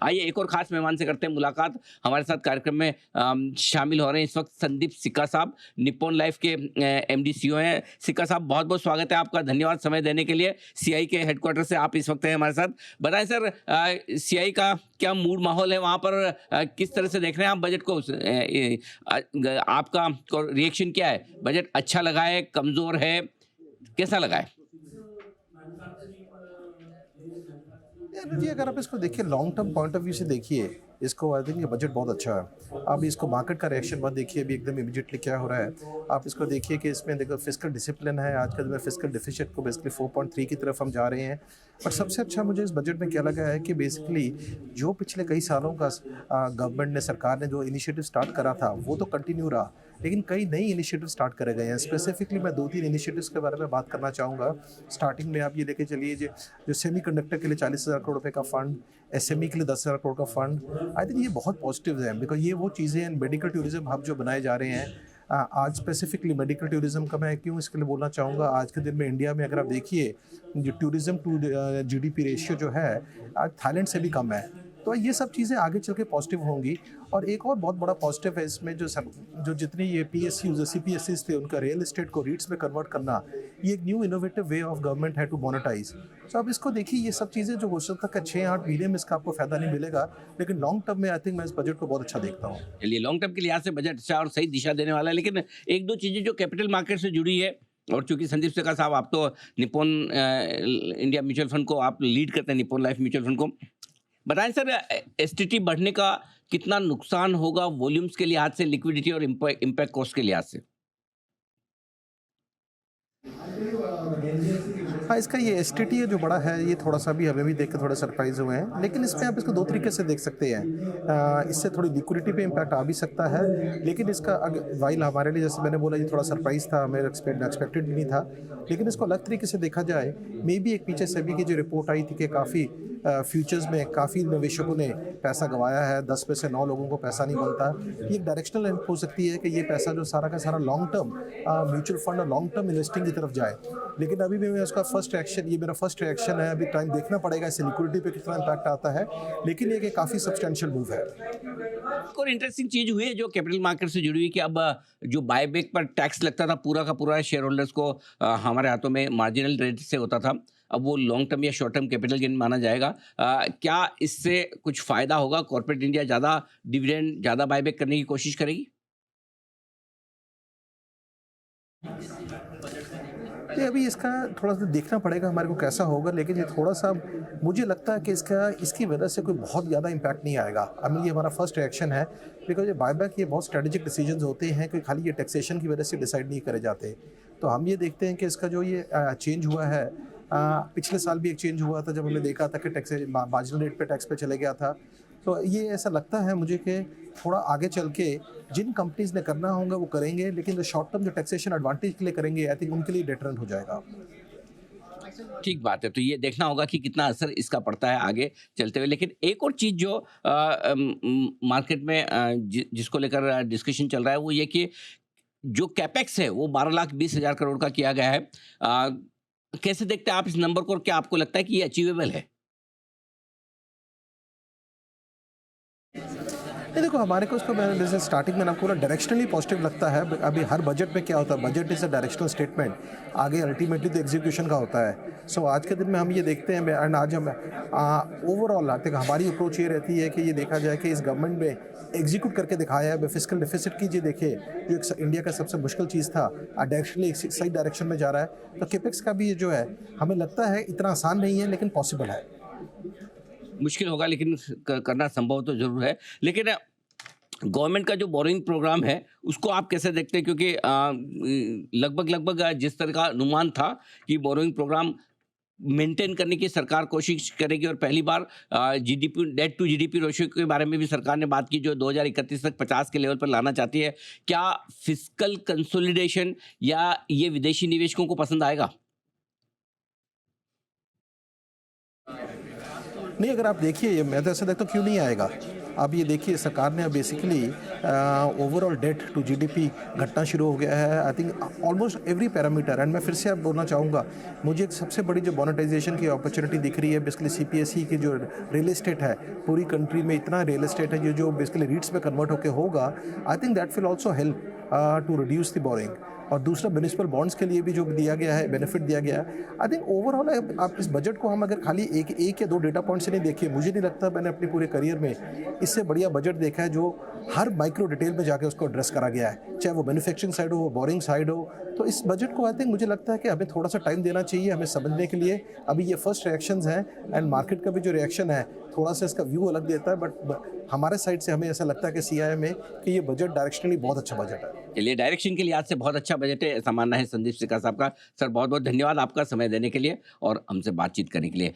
आइए एक और खास मेहमान से करते हैं मुलाकात। हमारे साथ कार्यक्रम में शामिल हो रहे हैं इस वक्त संदीप सिक्का साहब, निप्पॉन लाइफ के एमडी सीईओ हैं। सिक्का साहब, बहुत बहुत स्वागत है आपका, धन्यवाद समय देने के लिए। सीआई के हेडक्वार्टर से आप इस वक्त हैं हमारे साथ। बताएं सर, सीआई का क्या मूड माहौल है वहाँ पर, किस तरह से देख रहे हैं आप बजट को? आपका रिएक्शन क्या है? बजट अच्छा लगा है, कमजोर है, कैसा लगा है? यार जी, अगर आप इसको देखिए long term point of view से देखिए इसको, आई थिंक ये बजट बहुत अच्छा है। आप इसको मार्केट का रिएक्शन मत देखिए अभी एकदम इमीडिएटली क्या हो रहा है। आप इसको देखिए कि इसमें देखो फिस्कल डिसिप्लिन है, आज कल में फिस्कल डिफिसिट को बेसिकली 4.3 की तरफ हम जा रहे हैं। और सबसे अच्छा मुझे इस बजट में क्या लगा है कि बेसिकली जो पिछले कई सालों का गवर्नमेंट ने, सरकार ने जो इनिशिएटिव स्टार्ट करा था वो तो कंटिन्यू रहा, लेकिन कई नई इनिशिएटिव स्टार्ट करे गए हैं। स्पेसिफिकली मैं 2-3 इनिशिएटिव्स के बारे में बात करना चाहूँगा। स्टार्टिंग में आप ये लेके चलिए जो सेमीकंडक्टर के लिए 40,000 करोड़ रुपए का फंड, एसएमई के लिए 10,000 करोड़ का फंड, आई थिंक ये बहुत पॉजिटिव है। बिकॉज ये वो चीज़ें हैं, मेडिकल टूरिज्म हब जो बनाए जा रहे हैं। आज स्पेसिफिकली मेडिकल टूरिज्म का मैं क्यों इसके लिए बोलना चाहूँगा, आज के दिन में इंडिया में अगर आप देखिए जो टूरिज्म टू जीडीपी रेशियो जो है आज थाईलैंड से भी कम है। तो ये सब चीज़ें आगे चल के पॉजिटिव होंगी। और एक और बहुत बड़ा पॉजिटिव है इसमें जो जितनी ये पीएसयूज सीपीएससीज थे उनका रियल एस्टेट को रीट्स में कन्वर्ट करना, ये एक new innovative way of government है टू मोनेटाइज। तो अब इसको देखिए, ये सब चीज़ें जो हो सकता है 6-8 महीने में इसका आपको फायदा नहीं मिलेगा, लेकिन लॉन्ग टर्म में आई थिंक मैं इस बजट को बहुत अच्छा देखता हूँ। चलिए, लॉन्ग टर्म के लिहाज से बजट अच्छा और सही दिशा देने वाला है, लेकिन एक दो चीजें जो कैपिटल मार्केट से जुड़ी है, और चूंकि संदीप सिक्का साहब आप तो निप्पॉन इंडिया म्यूचुअल फंड को आप लीड करते हैं, निप्पॉन लाइफ म्यूचुअल फंड को, बताएं सर, एसटीटी बढ़ने का कितना नुकसान होगा वॉल्यूम्स के लिहाज से, लिक्विडिटी और इम्पैक्ट कॉस्ट के लिहाज से? हाँ, इसका ये एसटीटी है जो बड़ा है, ये थोड़ा सा भी हमें भी देख के थोड़ा सरप्राइज हुए हैं, लेकिन इसमें आप इसको 2 तरीके से देख सकते हैं। इससे थोड़ी लिक्विडिटी पे इम्पैक्ट आ भी सकता है, लेकिन इसका वाइल हमारे लिए, जैसे मैंने बोला, ये थोड़ा सरप्राइज था, हमें एक्सपेक्टेड भी नहीं था। लेकिन इसको अलग तरीके से देखा जाए, मे बी एक पीछे सेबी की जो रिपोर्ट आई थी कि काफ़ी फ्यूचर्स में काफ़ी निवेशकों ने पैसा गंवाया है, 10 में से 9 लोगों को पैसा नहीं बनता। ये एक डायरेक्शनल हेल्प हो सकती है कि ये पैसा जो सारा का सारा लॉन्ग टर्म म्यूचुअल फंड और लॉन्ग टर्म इन्वेस्टिंग की तरफ जाए। लेकिन अभी भी मैं उसका मेरा फर्स्ट रिएक्शन है, अभी टाइम देखना पड़ेगा इससे लिक्विडिटी पे कितना इम्पैक्ट आता है, लेकिन ये काफ़ी सब्सटेंशियल मूव है। एक और इंटरेस्टिंग चीज हुई है जो कैपिटल मार्केट से जुड़ी हुई कि अब जो बायबैक पर टैक्स लगता था पूरा का पूरा शेयर होल्डर्स को, हमारे हाथों में मार्जिनल रेट से होता था, अब वो लॉन्ग टर्म या शॉर्ट टर्म कैपिटल गेन माना जाएगा। क्या इससे कुछ फायदा होगा? कॉर्पोरेट इंडिया ज्यादा डिविडेंड, ज्यादा बायबैक करने की कोशिश करेगी? ये अभी इसका थोड़ा सा देखना पड़ेगा हमारे को कैसा होगा, लेकिन ये थोड़ा सा मुझे लगता है कि इसकी वजह से कोई बहुत ज़्यादा इम्पैक्ट नहीं आएगा। अभी ये हमारा फर्स्ट रिएक्शन है, बिकॉज ये बायबैक ये बहुत स्ट्रेटेजिक डिसीजंस होते हैं कि खाली ये टैक्सेशन की वजह से डिसाइड नहीं करे जाते। तो हम ये देखते हैं कि इसका जो ये चेंज हुआ है, पिछले साल भी एक चेंज हुआ था जब हमने देखा था कि टैक्स मार्जिनल रेट पे टैक्स पे चले गया था। तो ये ऐसा लगता है मुझे कि थोड़ा आगे चल के जिन कंपनीज ने करना होगा वो करेंगे, लेकिन जो शॉर्ट टर्म जो टैक्सेशन एडवांटेज के लिए करेंगे, आई थिंक उनके लिए डेटरेंट हो जाएगा। ठीक बात है, तो ये देखना होगा कि कितना असर इसका पड़ता है आगे चलते हुए। लेकिन एक और चीज जो मार्केट में जिसको लेकर डिस्कशन चल रहा है वो ये कि जो कैपेक्स है वो 12,20,000 करोड़ का किया गया है। कैसे देखते हैं आप इस नंबर को, और क्या आपको लगता है कि ये अचीवेबल है? नहीं, देखो हमारे को उसको मैंने जैसे स्टार्टिंग में आपको बोला डायरेक्शनली पॉजिटिव लगता है। अभी हर बजट में क्या होता है, budget is a directional statement, आगे अल्टीमेटली तो एग्जीक्यूशन का होता है। सो आज के दिन में हम ये देखते हैं, एंड आज हम ओवरऑल आते हमारी अप्रोच ये रहती है कि ये देखा जाए कि इस गवर्नमेंट में एग्जीक्यूट करके दिखाया है। फिस्कल डिफिसिट कीजिए, देखिए जो एक इंडिया का सबसे मुश्किल चीज़ था, डायरेक्शनली सही डायरेक्शन में जा रहा है। तो केपेक्स का भी जो है हमें लगता है इतना आसान नहीं है, लेकिन पॉसिबल है। मुश्किल होगा, लेकिन करना संभव तो जरूर है। लेकिन गवर्नमेंट का जो बोरिंग प्रोग्राम है उसको आप कैसे देखते हैं? क्योंकि लगभग लगभग जिस तरह का अनुमान था कि बोरिंग प्रोग्राम मेंटेन करने की सरकार कोशिश करेगी, और पहली बार GDP, debt to GDP ratio के बारे में भी सरकार ने बात की जो 2031 तक 50 के लेवल पर लाना चाहती है। क्या फिस्कल कंसोलिडेशन या ये विदेशी निवेशकों को पसंद आएगा? नहीं, अगर आप देखिए, मैं तो ऐसा देखता हूँ क्यों नहीं आएगा। आप ये देखिए सरकार ने basically overall debt to GDP घटना शुरू हो गया है। I think almost every parameter, and मैं फिर से आप बोलना चाहूँगा, मुझे एक सबसे बड़ी जो मोनेटाइजेशन की अपॉर्चुनिटी दिख रही है बेसिकली सीपीएसई की जो रियल एस्टेट है, पूरी कंट्री में इतना रियल एस्टेट है जो बेसिकली रीट्स में कन्वर्ट होकर होगा। I think that will also help to reduce the borrowing. और दूसरा म्यूनिसिपल बॉन्ड्स के लिए भी जो दिया गया है, बेनिफिट दिया गया है। आई थिंक ओवरऑल आप इस बजट को हम अगर खाली एक या दो डेटा पॉइंट से नहीं देखिए, मुझे नहीं लगता मैंने अपने पूरे करियर में इससे बढ़िया बजट देखा है जो हर माइक्रो डिटेल में जाके उसको एड्रेस करा गया है, चाहे वो मैन्युफैक्चरिंग साइड हो, वो बोरिंग साइड हो। तो इस बजट को आई थिंक मुझे लगता है कि हमें थोड़ा सा टाइम देना चाहिए हमें समझने के लिए। अभी ये फर्स्ट रिएक्शंस हैं, एंड मार्केट का भी जो रिएक्शन है थोड़ा सा इसका व्यू अलग देता है, बट हमारे साइड से हमें ऐसा लगता है कि सीआईआई में कि ये बजट डायरेक्शनली बहुत अच्छा बजट है। चलिए, डायरेक्शन के लिहाज से बहुत अच्छा बजट है, ऐसा मानना है संदीप सिक्का साहब का। सर बहुत बहुत धन्यवाद आपका समय देने के लिए और हमसे बातचीत करने के लिए।